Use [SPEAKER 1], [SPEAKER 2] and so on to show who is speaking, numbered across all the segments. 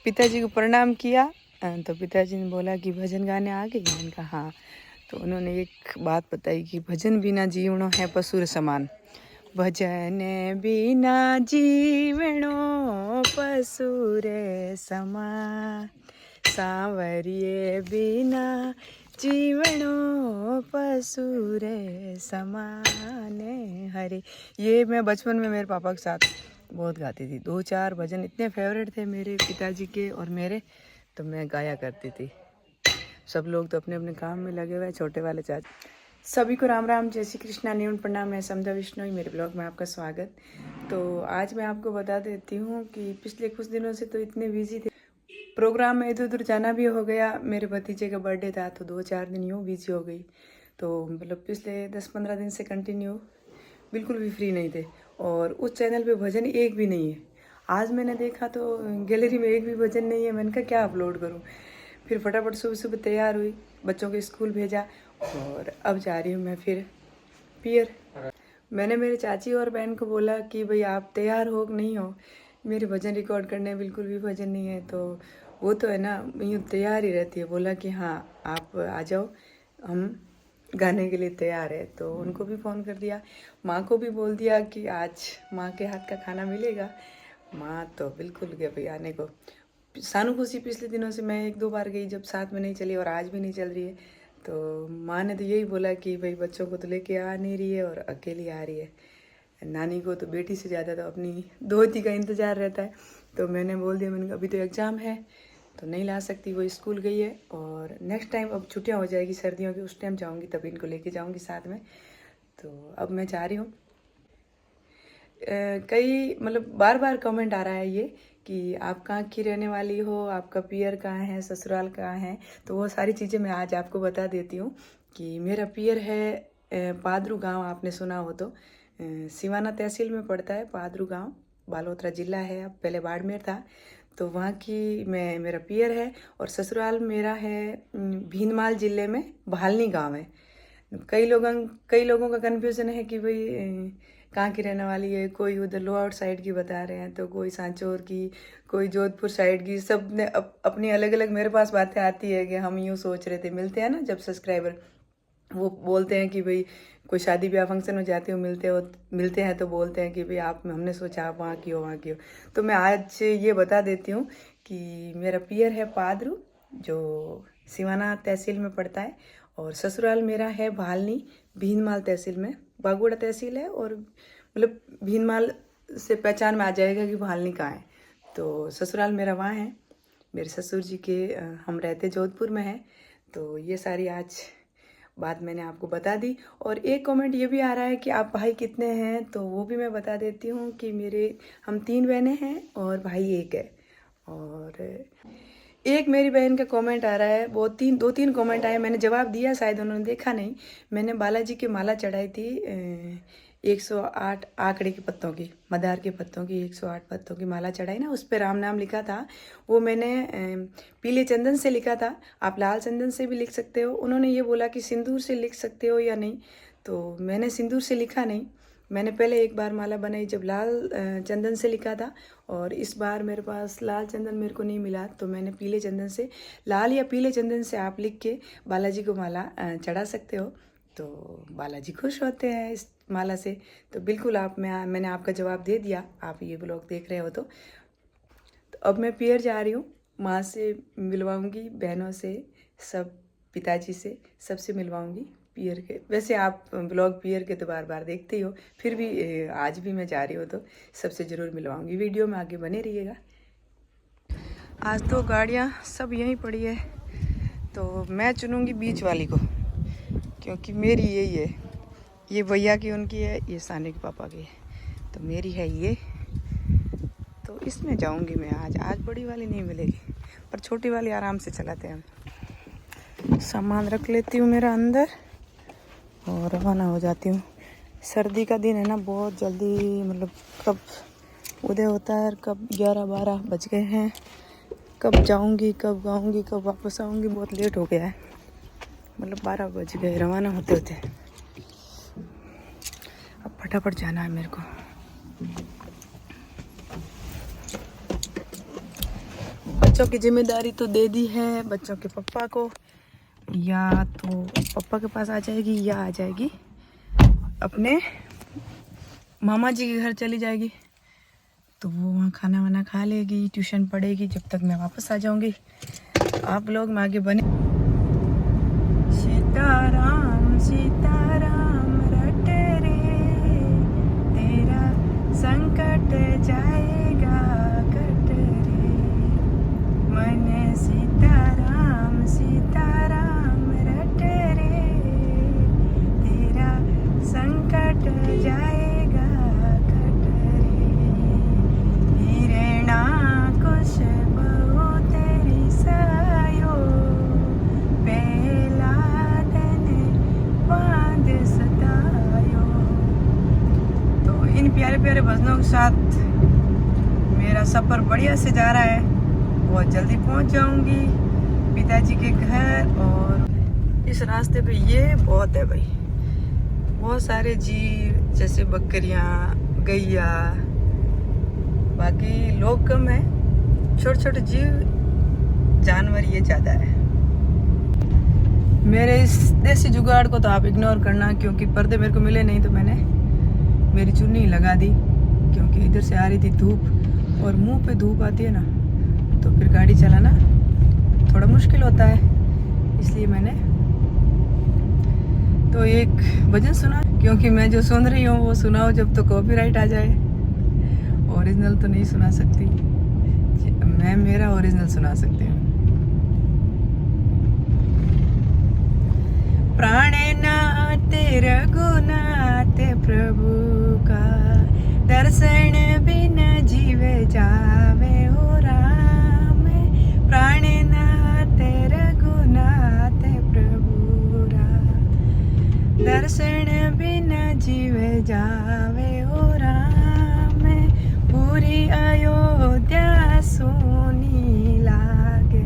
[SPEAKER 1] पिताजी को प्रणाम किया। तो पिताजी ने बोला कि भजन गाने आ गए। मैंने कहा हाँ। तो उन्होंने एक बात बताई कि भजन बिना जीवनो है पशुर समान। भजन बिना जीवनो पशुर समान, सांवरिये बिना जीवनो पशुर समान हरे। ये मैं बचपन में मेरे पापा के साथ बहुत गाती थी। 2-4 भजन इतने फेवरेट थे मेरे पिताजी के और मेरे, तो मैं गाया करती थी। सब लोग तो अपने अपने काम में लगे हुए, छोटे वाले चाचा। सभी को राम राम, जय श्री कृष्णा, न्यून प्रणाम। मैं समधा विष्णु, मेरे ब्लॉग में आपका स्वागत। तो आज मैं आपको बता देती हूँ कि पिछले कुछ दिनों से तो इतने बिजी थे, प्रोग्राम में इधर उधर जाना भी हो गया। मेरे भतीजे का बर्थडे था तो 2-4 दिन यूँ बिजी हो गई। तो मतलब पिछले 10-15 दिन से कंटिन्यू बिल्कुल भी फ्री नहीं थे। और उस चैनल पे भजन एक भी नहीं है। आज मैंने देखा तो गैलरी में एक भी भजन नहीं है। मैंने कहा क्या अपलोड करूं। फिर फटाफट सुबह सुबह तैयार हुई, बच्चों को स्कूल भेजा और अब जा रही हूँ मैं फिर पियर। मैंने मेरे चाची और बहन को बोला कि भाई आप तैयार हो कि नहीं हो, मेरे भजन रिकॉर्ड करने बिल्कुल भी भजन नहीं है। तो वो तो है ना, यूँ तैयार ही रहती है। बोला कि हाँ आप आ जाओ, हम गाने के लिए तैयार है। तो उनको भी फ़ोन कर दिया, माँ को भी बोल दिया कि आज माँ के हाथ का खाना मिलेगा। माँ तो बिल्कुल गया भाई आने को। सानू खुशी पिछले दिनों से मैं 1-2 बार गई जब साथ में नहीं चली, और आज भी नहीं चल रही है। तो माँ ने तो यही बोला कि भाई बच्चों को तो लेके आ नहीं रही है और अकेली आ रही है। नानी को तो बेटी से ज़्यादा तो अपनी दोहती का इंतज़ार रहता है। तो मैंने बोल दिया, मैंने कहा अभी तो एग्ज़ाम है तो नहीं ला सकती, वो स्कूल गई है। और नेक्स्ट टाइम अब छुट्टियां हो जाएगी सर्दियों की, उस टाइम जाऊंगी तब इनको लेके जाऊंगी साथ में। तो अब मैं जा रही हूँ। कई मतलब बार बार कमेंट आ रहा है ये कि आप कहाँ की रहने वाली हो, आपका पियर कहाँ है, ससुराल कहाँ है। तो वो सारी चीज़ें मैं आज आपको बता देती हूँ कि मेरा पियर है पादरू गांव। आपने सुना हो तो सिवाना तहसील में पड़ता है पादरू गांव, बालोतरा जिला है। अब पहले बाड़मेर था। तो वहाँ की मेरा पियर है। और ससुराल मेरा है भीनमाल जिले में भालनी गांव है। कई लोगों का कन्फ्यूज़न है कि भाई कहाँ की रहने वाली है। कोई उधर लोअर साइड की बता रहे हैं, तो कोई सांचौर की, कोई जोधपुर साइड की। सब ने अपनी अलग अलग मेरे पास बातें आती है कि हम यूँ सोच रहे थे। मिलते हैं ना जब सब्सक्राइबर, वो बोलते हैं कि भाई कोई शादी ब्याह फंक्शन में जाते हो मिलते हैं तो बोलते हैं कि भाई आप, हमने सोचा आप वहाँ की हो वहाँ की हो। तो मैं आज ये बता देती हूँ कि मेरा पियर है पादरू, जो सिवाना तहसील में पड़ता है। और ससुराल मेरा है भालनी, भीनमाल तहसील में। बागोड़ा तहसील है और मतलब भीनमाल से पहचान में आ जाएगा कि भालनी कहाँ है। तो ससुराल मेरा वहाँ है। मेरे ससुर जी के हम रहते जोधपुर में हैं। तो ये सारी आज बात मैंने आपको बता दी। और एक कमेंट ये भी आ रहा है कि आप भाई कितने हैं, तो वो भी मैं बता देती हूँ कि हम 3 बहनें हैं और भाई 1 है। और एक मेरी बहन का कमेंट आ रहा है, वो 2-3 कमेंट आए, मैंने जवाब दिया, शायद उन्होंने देखा नहीं। मैंने बालाजी की माला चढ़ाई थी 108 आंकड़े के पत्तों की, मदार के पत्तों की 108 पत्तों की माला चढ़ाई ना, उस पर राम नाम लिखा था। वो मैंने पीले चंदन से लिखा था। आप लाल चंदन से भी लिख सकते हो। उन्होंने ये बोला कि सिंदूर से लिख सकते हो या नहीं, तो मैंने सिंदूर से लिखा नहीं। मैंने पहले एक बार माला बनाई जब लाल चंदन से लिखा था, और इस बार मेरे पास लाल चंदन मेरे को नहीं मिला, तो मैंने पीले चंदन से, लाल या पीले चंदन से आप लिख के बालाजी को माला चढ़ा सकते हो। तो बालाजी खुश होते हैं इस माला से। तो बिल्कुल मैंने आपका जवाब दे दिया, आप ये ब्लॉग देख रहे हो तो अब मैं पियर जा रही हूँ। माँ से मिलवाऊँगी, बहनों से, सब पिताजी से, सबसे मिलवाऊँगी पियर के। वैसे आप ब्लॉग पियर के तो बार बार देखते ही हो, फिर भी आज भी मैं जा रही हूँ तो सबसे ज़रूर मिलवाऊँगी। वीडियो में आगे बने रहिएगा। आज तो गाड़ियाँ सब यहीं पड़ी है, तो मैं चुनूँगी बीच वाली को, क्योंकि मेरी यही है। ये भैया की उनकी है, ये साने के पापा की है, तो मेरी है ये। तो इसमें जाऊंगी मैं आज बड़ी वाली नहीं मिलेगी, पर छोटी वाली आराम से चलाते हैं हम। सामान रख लेती हूँ मेरा अंदर और रवाना हो जाती हूँ। सर्दी का दिन है ना, बहुत जल्दी मतलब कब उदय होता है, कब 11-12 बज गए हैं। कब जाऊँगी, कब गाऊँगी, कब वापस आऊँगी, बहुत लेट हो गया है। मतलब 12 बज गए रवाना होते होते। अब फटाफट जाना है मेरे को। बच्चों की जिम्मेदारी तो दे दी है बच्चों के पापा को, या तो पापा के पास आ जाएगी या आ जाएगी अपने मामा जी के घर चली जाएगी। तो वो वहाँ खाना वाना खा लेगी, ट्यूशन पढ़ेगी, जब तक मैं वापस आ जाऊँगी। आप लोग में आगे बने। सीताराम सीताराम रट रे, तेरा संकट जाएगा कट रे। मन सीताराम सीताराम रट रे, तेरा संकट जाएगा कट रे। हिरणा कुश बहु तेरी सायो, पहला दिन बांध सतायो। तो इन प्यारे प्यारे भजनों के साथ मेरा सफ़र बढ़िया से जा रहा है। बहुत जल्दी पहुंच जाऊंगी पिताजी के घर। और इस रास्ते पे ये बहुत है भाई, बहुत सारे जीव जैसे बकरियां, गैया, बाकी लोग कम है, छोटे छोटे जीव जानवर ये ज़्यादा है। मेरे इस देसी जुगाड़ को तो आप इग्नोर करना, क्योंकि पर्दे मेरे को मिले नहीं तो मैंने मेरी चुन्नी लगा दी, क्योंकि इधर से आ रही थी धूप और मुंह पे धूप आती है ना, तो फिर गाड़ी चलाना थोड़ा मुश्किल होता है। इसलिए मैंने तो एक भजन सुना, क्योंकि मैं जो सुन रही हूँ वो सुनाओ जब तो कॉपीराइट आ जाए। ओरिजिनल तो नहीं सुना सकती मैं, मेरा ओरिजिनल सुना सकती हूँ। प्राणनाथ रघुनाथ प्रभु का, दर्शन बिना जीव जावे हो राम। प्राणनाथ रघुनाथ प्रभु रा, दर्शन बिना जीव जावे हो राम। पूरी अयोध्या सोनी लागे,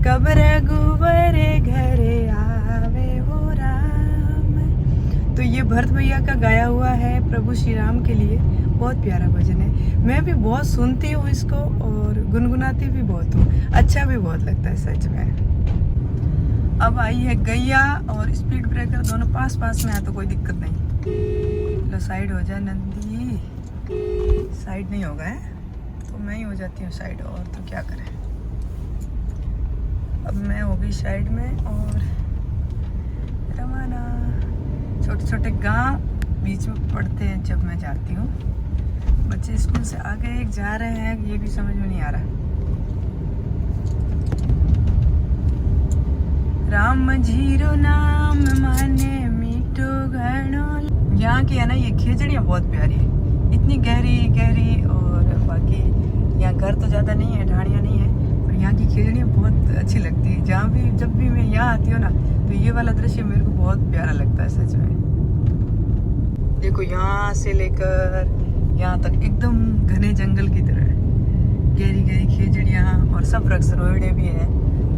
[SPEAKER 1] कब रघुवर घर आवे हो राम। तो ये भरत भैया का गाया हुआ है प्रभु श्री राम के लिए, बहुत प्यारा भजन है। मैं भी बहुत सुनती हूँ इसको और गुनगुनाती भी बहुत हूँ, अच्छा भी बहुत लगता है सच में। अब आई है गैया और स्पीड ब्रेकर दोनों पास पास में है तो कोई दिक्कत नहीं। लो साइड हो जा नंदी। साइड नहीं होगा है तो मैं ही हो जाती हूँ साइड, और तो क्या करें। अब मैं हो गई साइड में और रवाना। छोटे छोटे गांव बीच में पड़ते हैं जब मैं जाती हूँ। बच्चे स्कूल से आ गए, एक जा रहे हैं, ये भी समझ में नहीं आ रहा। राम जीरो नाम माने मीठो घणो। यहाँ की है ना ये खिचड़ियाँ बहुत प्यारी है, इतनी गहरी गहरी। और बाकी यहाँ घर तो ज़्यादा नहीं है, ढाणियाँ नहीं है, पर यहाँ की खिचड़ियाँ बहुत अच्छी लगती है। जहाँ भी जब भी मैं यहाँ आती हूँ ना तो ये वाला दृश्य मेरे को बहुत प्यारा लगता है सच में। देखो यहाँ से लेकर यहाँ तक एकदम घने जंगल की तरह गहरी गहरी खिचड़ियाँ, और सब वृक्ष रोइडे भी हैं।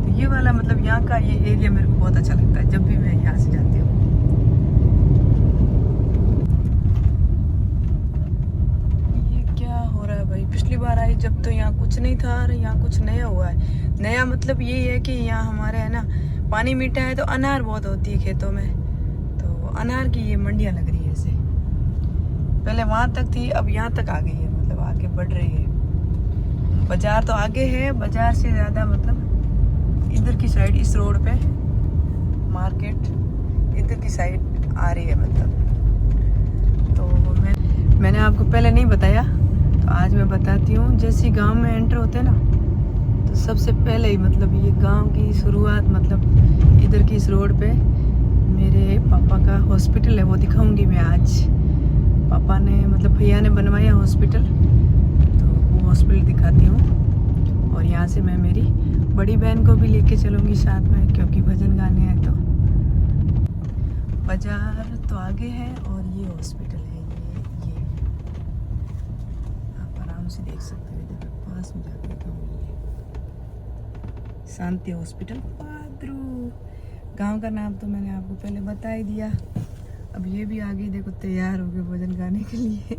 [SPEAKER 1] तो ये वाला मतलब यहाँ का ये एरिया मेरे को बहुत अच्छा लगता है जब भी मैं यहाँ से जाती हूँ। ये क्या हो रहा है भाई, पिछली बार आई जब तो यहाँ कुछ नहीं था और यहाँ कुछ नया हुआ है। नया मतलब ये है कि यहाँ हमारे है ना पानी मीठा है तो अनार बहुत होती है खेतों में, तो अनार की ये मंडियाँ लग रही है ऐसे। पहले वहाँ तक थी, अब यहाँ तक आ गई है, मतलब आगे बढ़ रही है। बाजार तो आगे है, बाजार से ज़्यादा मतलब इधर की साइड, इस रोड पे मार्केट इधर की साइड आ रही है मतलब। तो मैंने आपको पहले नहीं बताया तो आज मैं बताती हूँ। जैसे गांव में एंटर होते हैं ना तो सबसे पहले ही मतलब ये गांव की शुरुआत मतलब इधर की इस रोड पे मेरे पापा का हॉस्पिटल है, वो दिखाऊंगी मैं आज। पापा ने मतलब भैया ने बनवाया हॉस्पिटल, तो वो हॉस्पिटल दिखाती हूँ। और यहाँ से मैं मेरी बड़ी बहन को भी लेके चलूँगी साथ में, क्योंकि भजन गाने हैं। तो बाजार तो आगे है और ये हॉस्पिटल है, ये आप आराम से देख सकते हो। इधर पास में जाके शांति हॉस्पिटल पादरू। गांव का नाम तो मैंने आपको पहले बता ही दिया। अब ये भी आगे देखो तैयार हो गए भोजन गाने के लिए।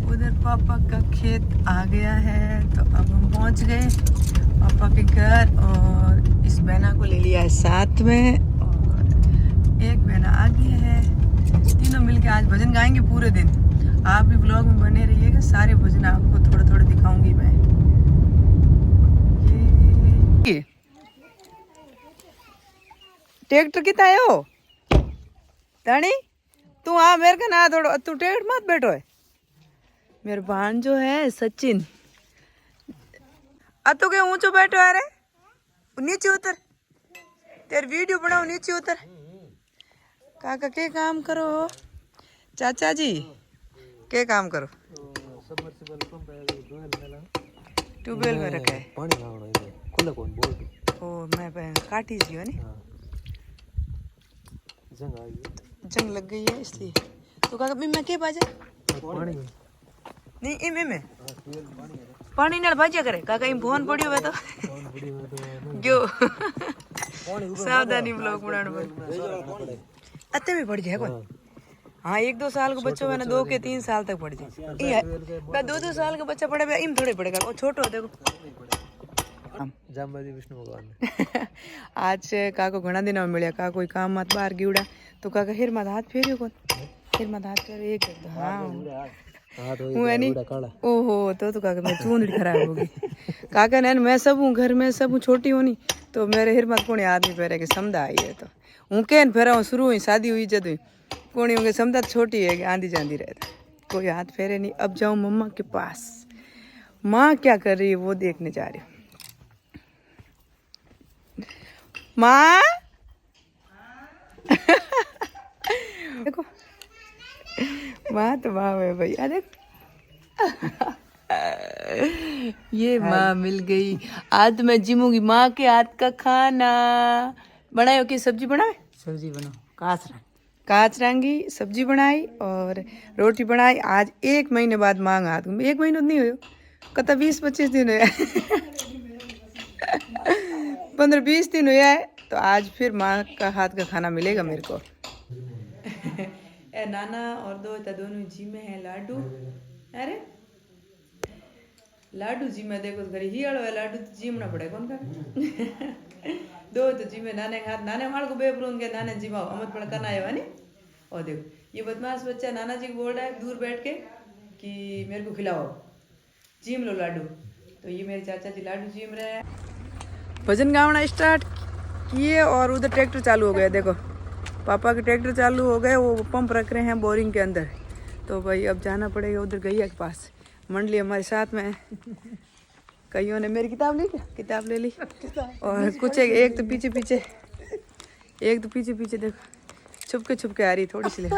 [SPEAKER 1] उधर पापा का खेत आ गया है, तो अब हम पहुंच पहुंच गए पापा के घर और इस बहना को ले लिया है साथ में और एक बहना आगे है। तीनों मिलके आज भजन गाएंगे पूरे दिन। आप भी ब्लॉग में बने रहिएगा, सारे भजन आपको थोड़े थोड़े दिखाऊंगी मैं। ये ट्रैक्टर कितना है हो तानी तू आ मेरे का ना थोड़ा तू ट्रैक्टर मत बैठो है। मेरे भान जो है सचिन अतु के ऊंचो बैठो अरे नीचे उतर तेरी वीडियो बनाओ नीचे उतर। काका के काम करो चाचा जी के काम करो? ट्यूबवेल में रखा है ओ मैं काटी जी है जंग लग गई है इसलिए तो काका मैं के बाजे नहीं इमे में पानी नाल भाजा करे काका इम फोन पड़ियो है तो क्यों सावधानी ब्लॉग बनाने पर अत्ते भी पड़ जाए कौन। हाँ 1-2 साल का बच्चा है ना 2 के 3 साल तक पड़ जाए। 2-2 साल का बच्चा पड़े इम थोड़े पड़ेगा वो छोटो देखो
[SPEAKER 2] जामबाजी विष्णु भगवान
[SPEAKER 1] आज काको घना दिन में मिले का कोई काम मत बाहर गिवड़ा तो काका हिर मत हाथ फेरियो कौन हिर मत हाथ फेर एक हाँ हूँ है नहीं ओहो तो काका मैं चूंदड़ी खराब होगी काका ने मैं सब हूँ घर में सब हूँ छोटी हूँ नहीं तो मेरे हिर मत कोने आदमी फेरे के समझा आई है तो हूँ कहन फेरा हूँ शुरू हुई शादी हुई जद हुई कोनी होंगे समझा छोटी है कि आंधी जांधी रहता कोई हाथ फेरे नहीं। अब जाऊँ मम्मा के पास माँ क्या कर रही है वो देखने जा रही हूँ। माँ देखो माँ तो माँ है भैया देख ये माँ मिल गई। आज मैं जिमूंगी माँ के हाथ का खाना बनाए कि सब्जी बनाए
[SPEAKER 2] सब्जी बनाओ
[SPEAKER 1] काचरांगी सब्जी बनाई और रोटी बनाई। आज 1 महीने बाद मांग हाथ 1 महीना नहीं हुआ कता 20-25 दिन हुआ 15-20 दिन हुआ है तो आज फिर माँ का हाथ का खाना मिलेगा मेरे को। नाना और दोनों जी में है लाडू अरे लाडू जी में देखो घर ही अड़ो है लाडू तो जी में पड़े कौन का दो तो जी में नाने हाथ नाने हमारे को बेबरून के नाने जी माओ अमत पड़ करना है नहीं। और देखो ये बदमाश बच्चा नाना जी को बोल रहा है दूर बैठ के कि मेरे को खिलाओ जीम लो लाडू तो ये मेरे चाचा जी लाडू जीम रहे हैं। भजन गावना स्टार्ट किए और उधर ट्रैक्टर चालू हो गया देखो पापा के ट्रैक्टर चालू हो गए वो पंप रख रहे हैं बोरिंग के अंदर तो भाई अब जाना पड़ेगा उधर गैया के पास। मंडली हमारे साथ में कईयों ने मेरी किताब ली किताब ले ली और कुछ एक तो पीछे पीछे देखो छुप के आ रही थोड़ी सी ले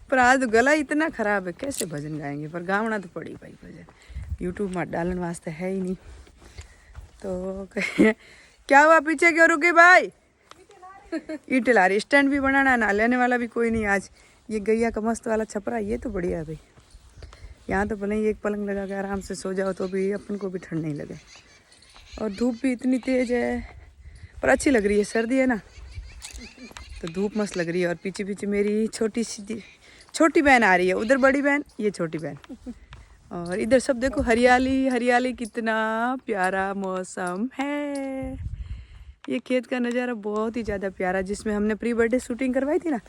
[SPEAKER 1] पर आज तो गला इतना खराब है कैसे भजन गाएंगे पर गावना तो पड़ी भाई भजन यूट्यूब में डालने वास्ते है ही नहीं तो क्या हुआ पीछे क्यों रुके भाई ईट ला रही स्टैंड भी बनाना ना लेने वाला भी कोई नहीं। आज ये गैया का मस्त वाला छपरा ये तो बढ़िया है भाई यहाँ तो भले ही एक पलंग लगा के आराम से सो जाओ तो भी अपन को भी ठंड नहीं लगे और धूप भी इतनी तेज है पर अच्छी लग रही है सर्दी है ना तो धूप मस्त लग रही है। और पीछे मेरी छोटी बहन आ रही है उधर बड़ी बहन ये छोटी बहन और इधर सब देखो हरियाली कितना प्यारा मौसम है। ये खेत का नज़ारा बहुत ही ज़्यादा प्यारा जिसमें हमने प्री बर्थडे शूटिंग करवाई थी ना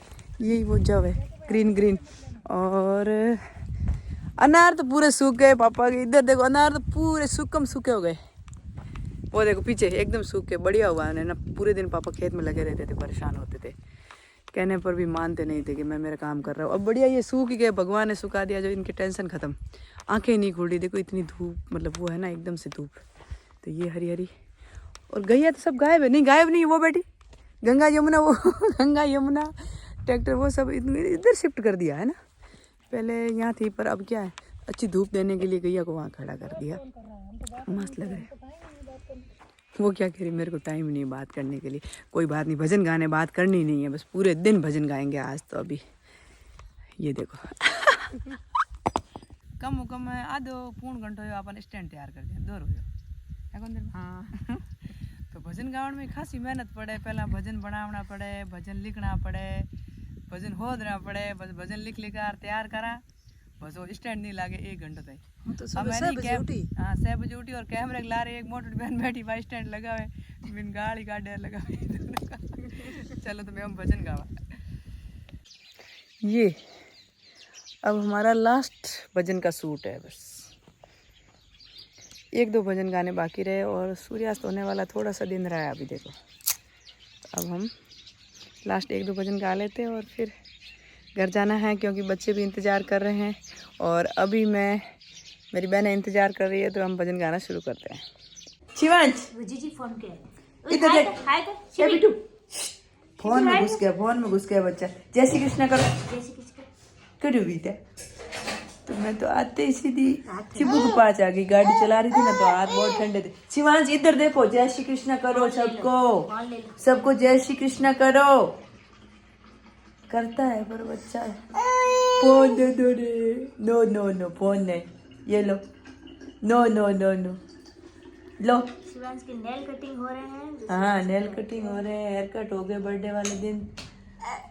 [SPEAKER 1] यही वो जब है ग्रीन और अनार तो पूरे सूख गए पापा के। इधर देखो अनार तो पूरे सूखे हो गए वो देखो पीछे एकदम सूख के बढ़िया हुआ है ना। पूरे दिन पापा खेत में लगे रहते थे परेशान होते थे कहने पर भी मानते नहीं थे कि मैं मेरा काम कर रहा हूँ। अब बढ़िया ये सूख गए भगवान ने सुखा दिया जो इनकी टेंशन ख़त्म। आंखें नहीं खुल रही देखो इतनी धूप मतलब वो है ना एकदम से धूप तो ये हरी और गैया तो सब गायब नहीं वो बेटी गंगा यमुना ट्रैक्टर वो सब इधर शिफ्ट कर दिया है ना। पहले यहाँ थी पर अब क्या है अच्छी धूप देने के लिए गैया को वहाँ खड़ा कर दिया मस्त लग रहा है। वो क्या कह रही मेरे को टाइम नहीं बात करने के लिए कोई बात नहीं भजन गाने बात करनी नहीं है बस पूरे दिन भजन गाएंगे आज तो। अभी ये देखो कम है आधो पूर्ण घंटो अपन स्टैंड तैयार कर दिया 2 रोज हाँ तो भजन गावन में खासी मेहनत पड़े पहला भजन बनावना पड़े भजन लिखना पड़े भजन होदना पड़े भजन लिख कर तैयार करा बस वो स्टैंड नहीं लागे 1 घंटा तक।
[SPEAKER 2] तो
[SPEAKER 1] अब
[SPEAKER 2] सुबह
[SPEAKER 1] मैंने
[SPEAKER 2] 6 बजे उठी।
[SPEAKER 1] हाँ 6 बजे उठी और कैमरे ला रहे, एक मोटर बहन बैठी बस स्टैंड लगा हुआ है, बिन गाड़ी का डर लगा हुआ है। चलो तो मैं हम भजन गावा। ये अब हमारा लास्ट भजन का शूट है, बस 1-2 भजन गाने बाकी रहे और सूर्यास्त होने वाला थोड़ा सा दिन रहा है अभी देखो। अब हम लास्ट 1-2 भजन गा लेते हैं और फिर घर जाना है, क्योंकि बच्चे भी इंतज़ार कर रहे हैं और अभी मेरी बहन इंतज़ार कर रही है, तो हम भजन गाना शुरू करते हैं। शिवांश
[SPEAKER 3] जीजी फोन के
[SPEAKER 1] इधर देख,
[SPEAKER 3] हाय कर
[SPEAKER 1] ए बिट्टू, फोन में घुस गया बच्चा। जय श्री कृष्ण करो,
[SPEAKER 3] जैसे किसका
[SPEAKER 1] करो बेटा। तो मैं तो आते ही सीधी शिबू के पास आ गई, गाड़ी चला रही थी ना तो हाथ बहुत ठंडे थे। शिवांश इधर देखो, जय श्री कृष्ण करो सबको जय श्री कृष्ण करो। करता है पर बच्चा है। फोन दे दो रे। नो नो नो, फोन नहीं, ये लो। नो नो नो नो, लो।
[SPEAKER 3] शिवांश के नेल कटिंग हो रहे हैं।
[SPEAKER 1] हाँ नेल कटिंग हो रहे हैं, हेयर कट हो गए बर्थडे वाले दिन।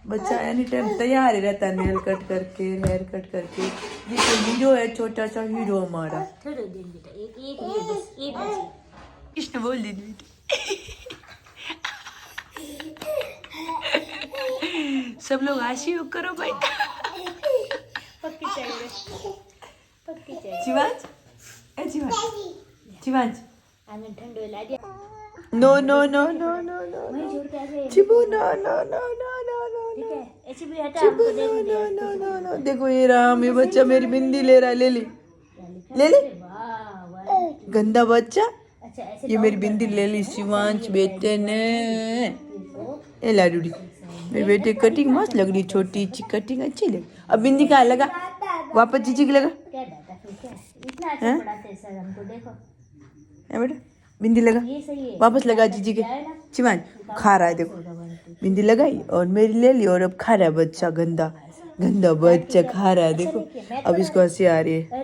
[SPEAKER 1] बच्चा एनी टाइम तैयार ही रहता है, नेल कट करके हेयर कट करके। ये तो हीरो है, छोटा सा हीरो हमारा।
[SPEAKER 3] थोड़ा दिन बेटा, एक ये बस एक बस।
[SPEAKER 1] कृष्ण बोल दी बेटी। सब लोग आशीर्वाद करो भाई।
[SPEAKER 3] पक्की चाहिए, पक्की चाहिए।
[SPEAKER 1] शिवांश, ए शिवांश
[SPEAKER 3] आने ठंडो ला दिया।
[SPEAKER 1] No no no no no no
[SPEAKER 3] वहीं छोड़ के ऐसे
[SPEAKER 1] चिबू, no no no no no no
[SPEAKER 3] ठीक है, ऐसे भी हटा
[SPEAKER 1] चिबू,
[SPEAKER 3] हमको
[SPEAKER 1] नो
[SPEAKER 3] देख
[SPEAKER 1] नो नो नो नो। देखो ये राम, ये बच्चा मेरी बिंदी ले रहा है, ले ली ले ली।
[SPEAKER 3] वाह वाह।
[SPEAKER 1] गंदा बच्चा,
[SPEAKER 3] अच्छा ऐसे
[SPEAKER 1] ये मेरी बिंदी ले ली शिवांश बेटे ने। ए लाडूडी, मेरे बेटे कटिंग मस्त लग रही, छोटी सी कटिंग अच्छी लगी। अब बिंदी कहाँ लगा, वापस जीजी की लगा।
[SPEAKER 3] क्या डाटा फिर क्या इतना अच्छा पढ़ाते हैं सर हमको, देखो
[SPEAKER 1] है बेटा, बिंदी लगा,
[SPEAKER 3] ये सही है।
[SPEAKER 1] वापस लगा जीजी के। शिवांश खा रहा है, देखो बिंदी लगाई और मेरी ले ली और अब खा रहा है बच्चा, गंदा गंदा बच्चा खा रहा है। देखो अब इसको हंसी आ रही है।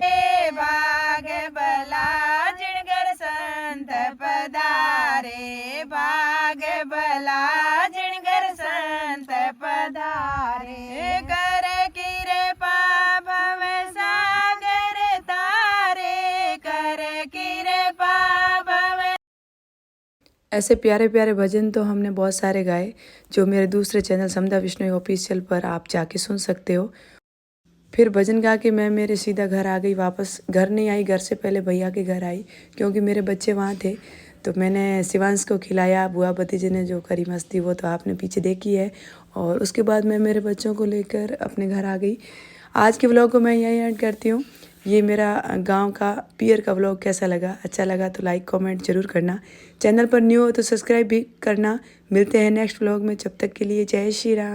[SPEAKER 1] बाग बला जिणगर संत पधारे, बाग बला जिणगर संत पधारे। कर किरे पाभव सागर तारे, कर किरे पाभव। ऐसे प्यारे प्यारे भजन तो हमने बहुत सारे गाए, जो मेरे दूसरे चैनल समदा बिश्नोई ऑफिशियल पर आप जाके सुन सकते हो। फिर भजन गा के मैं मेरे सीधा घर आ गई वापस। घर नहीं आई, घर से पहले भैया के घर आई, क्योंकि मेरे बच्चे वहाँ थे। तो मैंने शिवांश को खिलाया, बुआ भतीजे ने जो करी मस्ती वो तो आपने पीछे देखी है। और उसके बाद मैं मेरे बच्चों को लेकर अपने घर आ गई। आज के व्लॉग को मैं यहीं एंड करती हूँ। ये मेरा गांव का पियर का व्लॉग कैसा लगा, अच्छा लगा तो लाइक कमेंट जरूर करना। चैनल पर न्यू हो तो सब्सक्राइब भी करना। मिलते हैं नेक्स्ट व्लॉग में, जब तक के लिए जय श्री राम।